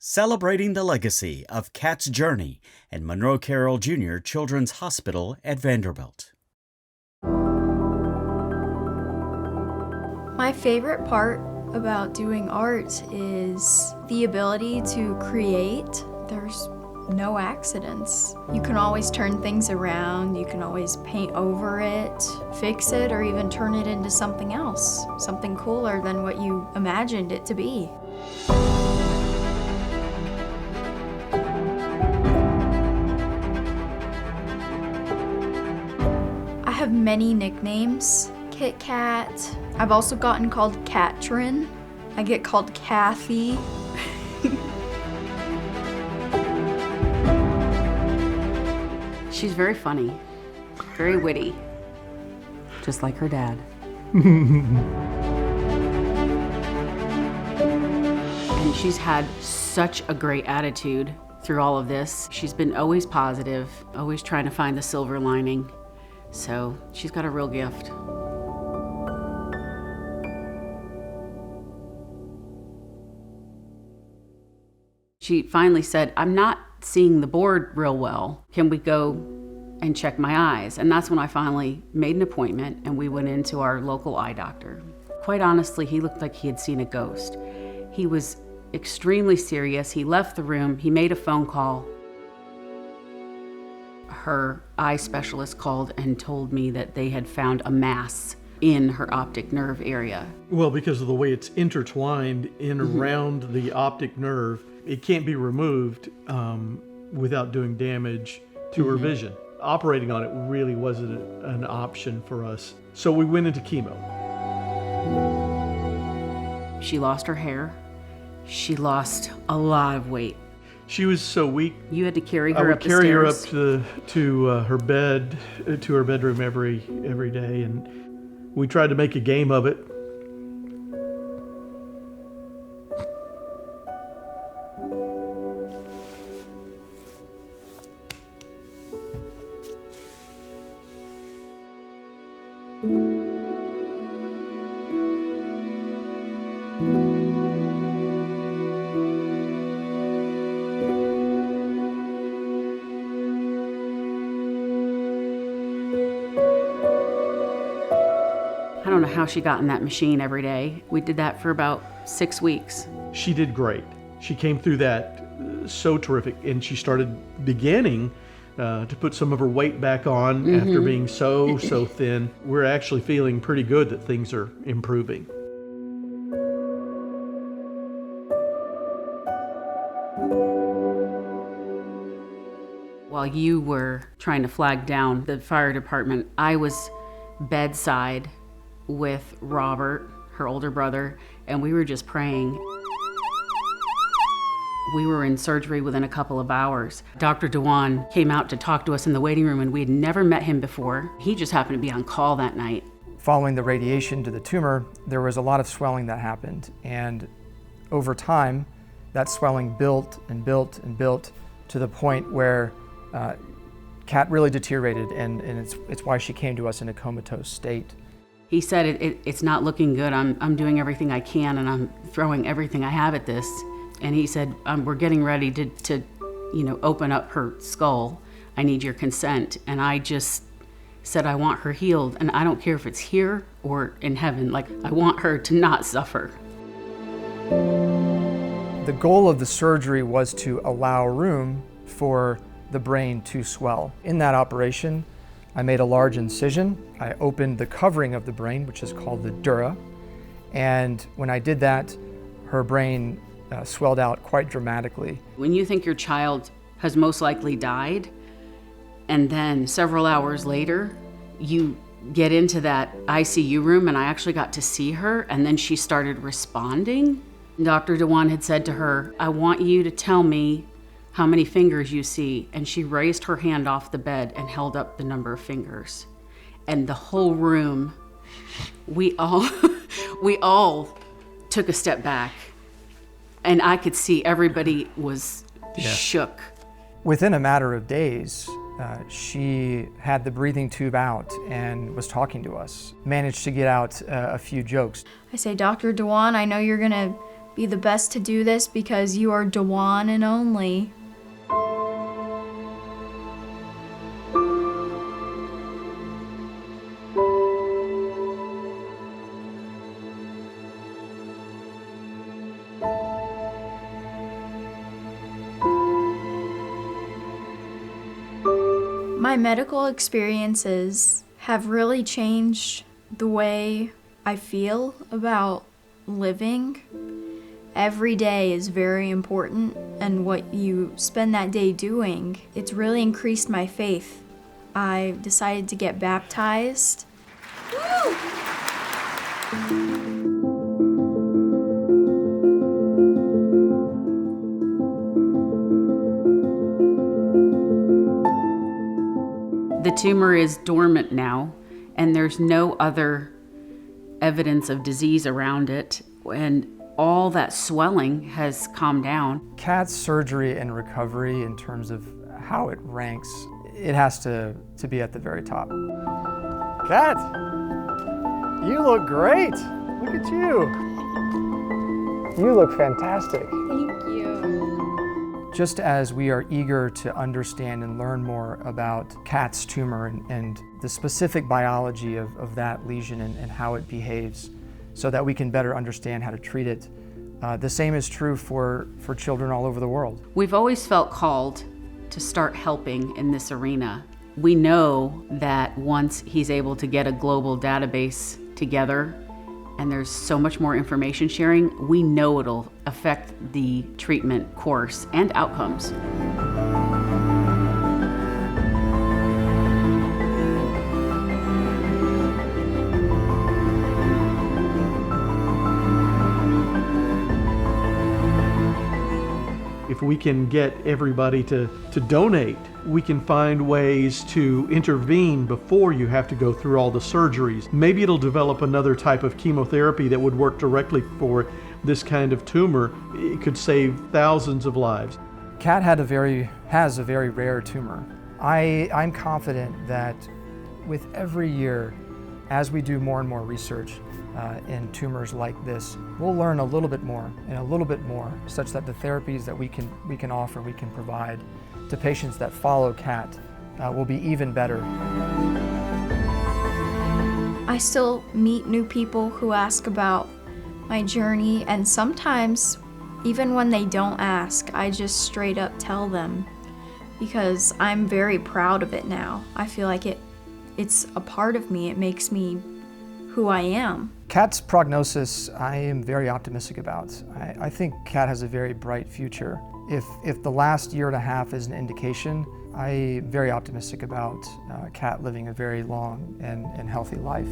celebrating the legacy of Kat's journey in Monroe Carell Jr. Children's Hospital at Vanderbilt. My favorite part about doing art is the ability to create. There's no accidents. You can always turn things around, you can always paint over it, fix it, or even turn it into something else, something cooler than what you imagined it to be. I have many nicknames. Kit Kat. I've also gotten called Katrin. I get called Kathy. She's very funny, very witty, just like her dad. And she's had such a great attitude through all of this. She's been always positive, always trying to find the silver lining. So she's got a real gift. She finally said, "I'm not seeing the board real well. Can we go and check my eyes?" And that's when I finally made an appointment and we went into our local eye doctor. Quite honestly, he looked like he had seen a ghost. He was extremely serious. He left the room, he made a phone call. Her eye specialist called and told me that they had found a mass in her optic nerve area. Well, because of the way it's intertwined in around the optic nerve, it can't be removed without doing damage to her vision. Operating on it really wasn't an option for us. So we went into chemo. She lost her hair. She lost a lot of weight. She was so weak. You had to carry her I would up the carry her up stairs. to her bed, to her bedroom every day, and we tried to make a game of it. I don't know how she got in that machine every day. We did that for about 6 weeks. She did great. She came through that so terrific, and she started beginning to put some of her weight back on after being so thin. We're actually feeling pretty good that things are improving. While you were trying to flag down the fire department, I was bedside with Robert, her older brother, and we were just praying. We were in surgery within a couple of hours. Dr. Dewan came out to talk to us in the waiting room, and we had never met him before. He just happened to be on call that night. Following the radiation to the tumor, there was a lot of swelling that happened, and over time, that swelling built and built and built to the point where Kat really deteriorated, and it's why she came to us in a comatose state. He said, it's not looking good. I'm doing everything I can, and I'm throwing everything I have at this. And he said, we're getting ready to open up her skull. I need your consent. And I just said, I want her healed, and I don't care if it's here or in heaven. Like, I want her to not suffer. The goal of the surgery was to allow room for the brain to swell. In that operation, I made a large incision. I opened the covering of the brain, which is called the dura. And when I did that, her brain swelled out quite dramatically. When you think your child has most likely died, and then several hours later, you get into that ICU room, and I actually got to see her, and then she started responding. Dr. Dewan had said to her, I want you to tell me how many fingers you see. And she raised her hand off the bed and held up the number of fingers. And the whole room, we all took a step back. And I could see everybody was shook. Within a matter of days, she had the breathing tube out and was talking to us. Managed to get out a few jokes. I say, Dr. Dewan, I know you're gonna Be the best to do this because you are Dewan and only. My medical experiences have really changed the way I feel about living. Every day is very important, and what you spend that day doing, it's really increased my faith. I decided to get baptized. Woo! The tumor is dormant now, and there's no other evidence of disease around it, and all that swelling has calmed down. Kat's surgery and recovery, in terms of how it ranks, it has to be at the very top. Kat, you look great. Look at you. You look fantastic. Thank you. Just as we are eager to understand and learn more about Kat's tumor and the specific biology of that lesion and how it behaves so that we can better understand how to treat it, the same is true for children all over the world. We've always felt called to start helping in this arena. We know that once he's able to get a global database together and there's so much more information sharing, we know it'll affect the treatment course and outcomes. If we can get everybody to donate, we can find ways to intervene before you have to go through all the surgeries. Maybe it'll develop another type of chemotherapy that would work directly for this kind of tumor. It could save thousands of lives. Kat has a very rare tumor. I'm confident that with every year, as we do more and more research in tumors like this, we'll learn a little bit more and a little bit more, such that the therapies that we can offer, we can provide to patients that follow Kat will be even better. I still meet new people who ask about my journey, and sometimes, even when they don't ask, I just straight up tell them because I'm very proud of it now. I feel like it's a part of me. It makes me who I am. Kat's prognosis, I am very optimistic about. I think Kat has a very bright future. If the last year and a half is an indication, I'm very optimistic about Kat living a very long and healthy life.